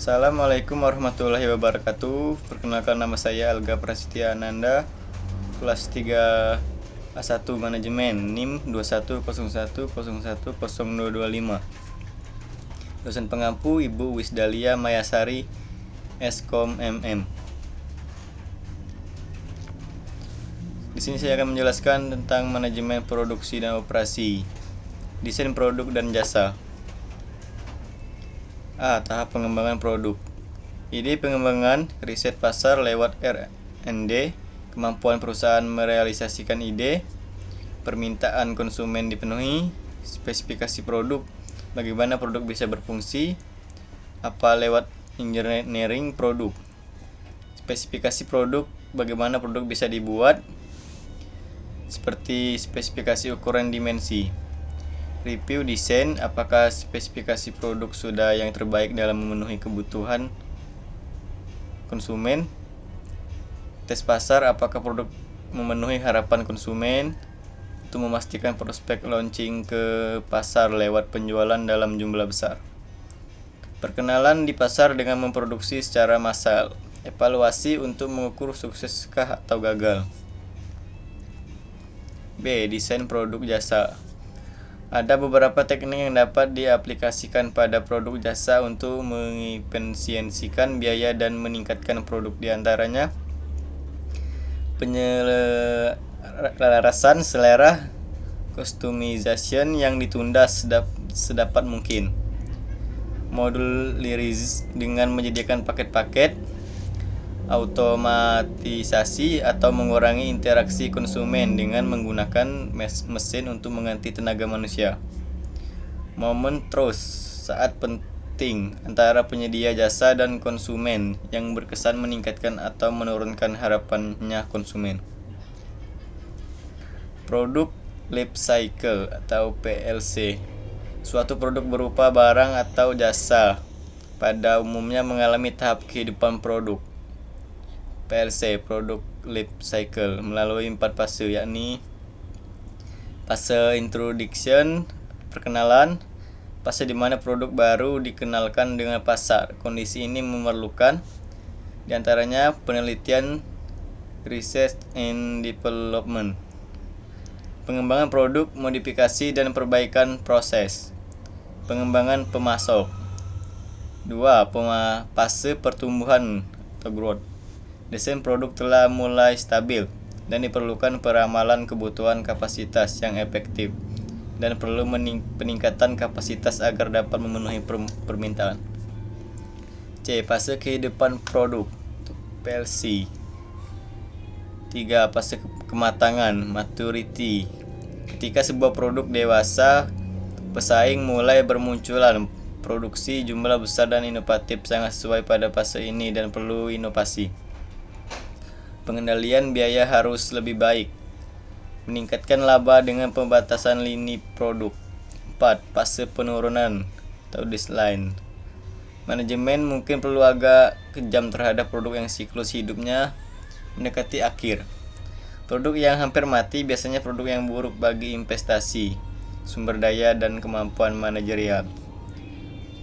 Assalamualaikum warahmatullahi wabarakatuh. Perkenalkan, nama saya Alga Prasetya Ananda, kelas 3 A1 Manajemen, NIM 2101010225. Dosen pengampu Ibu Wisdalia Mayasari, Eskom MM. Di sini saya akan menjelaskan tentang manajemen produksi dan operasi, desain produk dan jasa. Tahap pengembangan produk. Ide pengembangan, riset pasar lewat R&D, kemampuan perusahaan merealisasikan ide, permintaan konsumen dipenuhi, spesifikasi produk, bagaimana produk bisa berfungsi, apa lewat engineering produk, spesifikasi produk, bagaimana produk bisa dibuat, seperti spesifikasi ukuran dimensi. Review desain, apakah spesifikasi produk sudah yang terbaik dalam memenuhi kebutuhan konsumen. Tes pasar, apakah produk memenuhi harapan konsumen, untuk memastikan prospek launching ke pasar lewat penjualan dalam jumlah besar. Perkenalan di pasar dengan memproduksi secara massal. Evaluasi untuk mengukur sukseskah atau gagal. B. Desain produk jasa. Ada beberapa teknik yang dapat diaplikasikan pada produk jasa untuk mengefisiensikan biaya dan meningkatkan produk, di antaranya penyelarasan selera, customization yang ditunda sedapat mungkin, modularisasi dengan menyediakan paket-paket, automatisasi atau mengurangi interaksi konsumen dengan menggunakan mesin untuk mengganti tenaga manusia. Momen trust, saat penting antara penyedia jasa dan konsumen yang berkesan meningkatkan atau menurunkan harapannya konsumen. Produk life cycle atau PLC. Suatu produk berupa barang atau jasa pada umumnya mengalami tahap kehidupan produk. PLC, Product Life Cycle, melalui 4 fase, yakni fase introduction, perkenalan, fase di mana produk baru dikenalkan dengan pasar. Kondisi ini memerlukan diantaranya penelitian, research and development, pengembangan produk, modifikasi dan perbaikan proses, pengembangan pemasok. 2. Fase pertumbuhan atau growth. Desain produk telah mulai stabil dan diperlukan peramalan kebutuhan kapasitas yang efektif dan perlu peningkatan kapasitas agar dapat memenuhi permintaan. C. Fase kehidupan produk, PLC. 3. Fase kematangan, maturity. Ketika sebuah produk dewasa, pesaing mulai bermunculan. Produksi jumlah besar dan inovatif sangat sesuai pada fase ini dan perlu inovasi. Pengendalian biaya harus lebih baik. Meningkatkan laba dengan pembatasan lini produk. 4. Fase penurunan atau decline. Manajemen mungkin perlu agak kejam terhadap produk yang siklus hidupnya mendekati akhir. Produk yang hampir mati biasanya produk yang buruk bagi investasi, sumber daya, dan kemampuan manajerial.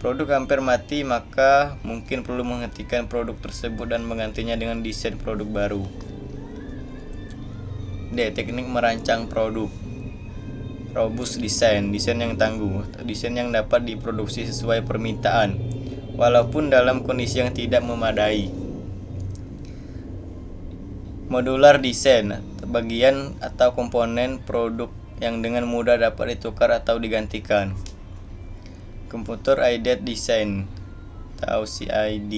Produk hampir mati, maka mungkin perlu menghentikan produk tersebut dan menggantinya dengan desain produk baru. D. Teknik merancang produk. Robust design, desain yang tangguh, desain yang dapat diproduksi sesuai permintaan, walaupun dalam kondisi yang tidak memadai. Modular design, bagian atau komponen produk yang dengan mudah dapat ditukar atau digantikan. Computer Aided Design atau CAD,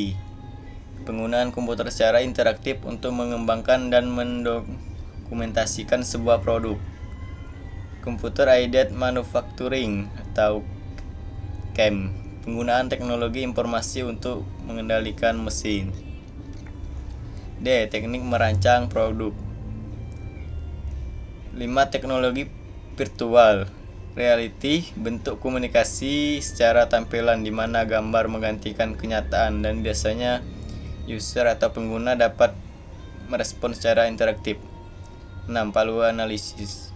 penggunaan komputer secara interaktif untuk mengembangkan dan mendokumentasikan sebuah produk. Computer Aided Manufacturing atau CAM, penggunaan teknologi informasi untuk mengendalikan mesin. D. Teknik merancang produk. 5. Teknologi virtual reality, bentuk komunikasi secara tampilan di mana gambar menggantikan kenyataan dan biasanya user atau pengguna dapat merespon secara interaktif. 6. Value analysis,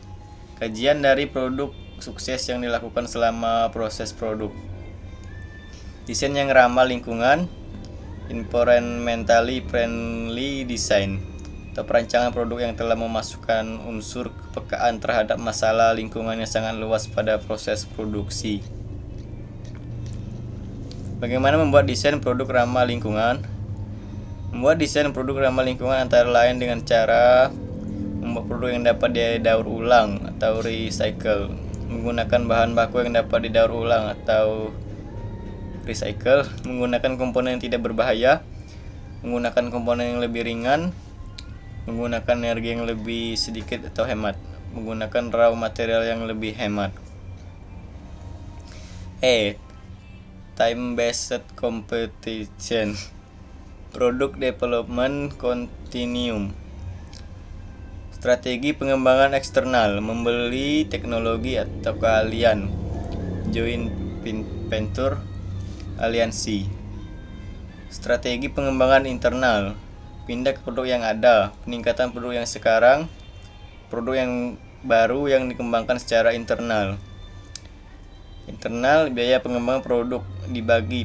kajian dari produk sukses yang dilakukan selama proses produk. Desain yang ramah lingkungan environmentally friendly design atau perancangan produk yang telah memasukkan unsur kepekaan terhadap masalah lingkungan yang sangat luas pada proses produksi. Bagaimana membuat desain produk ramah lingkungan? Membuat desain produk ramah lingkungan antara lain dengan cara membuat produk yang dapat didaur ulang atau recycle, menggunakan bahan baku yang dapat didaur ulang atau recycle, menggunakan komponen yang tidak berbahaya, menggunakan komponen yang lebih ringan, menggunakan energi yang lebih sedikit atau hemat, menggunakan raw material yang lebih hemat. Time-based competition, product development continuum, strategi pengembangan eksternal, membeli teknologi atau keahlian, joint venture, aliansi. Strategi pengembangan internal, pindah ke produk yang ada, peningkatan produk yang sekarang, produk yang baru yang dikembangkan secara internal. Internal, biaya pengembangan produk dibagi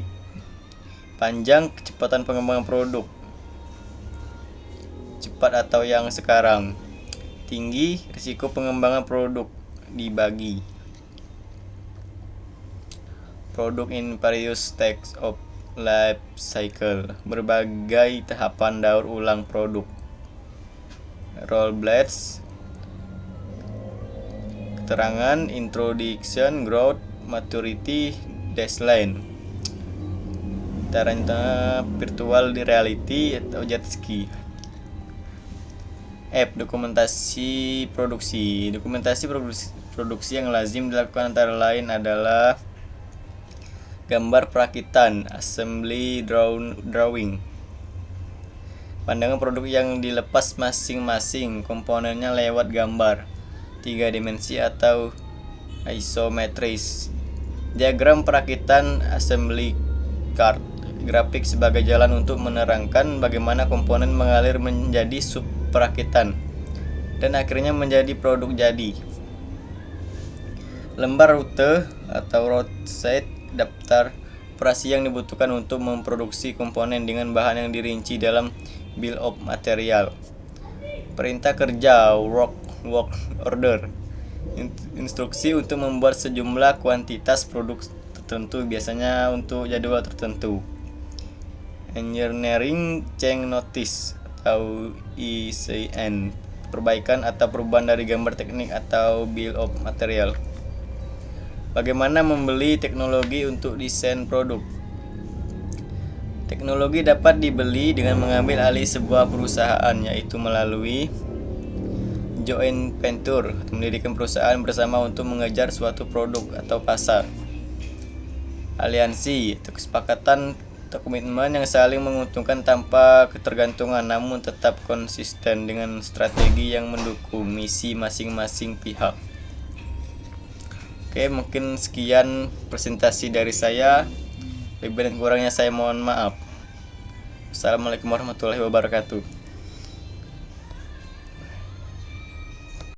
panjang, kecepatan pengembangan produk, cepat atau yang sekarang, tinggi, risiko pengembangan produk dibagi. Produk in various stages of life cycle, berbagai tahapan daur ulang produk. Rollblades, keterangan, introduction, growth, maturity, deadline. Tarantula, virtual reality atau jet ski. Dokumentasi produksi. Dokumentasi produksi yang lazim dilakukan antara lain adalah gambar perakitan, assembly drawing, pandangan produk yang dilepas masing-masing komponennya lewat gambar 3 dimensi atau isometris, diagram perakitan, assembly chart, grafik sebagai jalan untuk menerangkan bagaimana komponen mengalir menjadi sub perakitan dan akhirnya menjadi produk jadi. Lembar rute atau roadside, daftar operasi yang dibutuhkan untuk memproduksi komponen dengan bahan yang dirinci dalam bill of material. Perintah kerja, work order, instruksi untuk membuat sejumlah kuantitas produk tertentu, biasanya untuk jadwal tertentu. Engineering change notice atau ECN, perbaikan atau perubahan dari gambar teknik atau bill of material. Bagaimana membeli teknologi untuk desain produk? Teknologi dapat dibeli dengan mengambil alih sebuah perusahaan, yaitu melalui joint venture, mendirikan perusahaan bersama untuk mengejar suatu produk atau pasar. Aliansi, atau kesepakatan atau komitmen yang saling menguntungkan tanpa ketergantungan namun tetap konsisten dengan strategi yang mendukung misi masing-masing pihak. Oke, mungkin sekian presentasi dari saya. Lebih dan kurangnya saya mohon maaf. Assalamualaikum warahmatullahi wabarakatuh.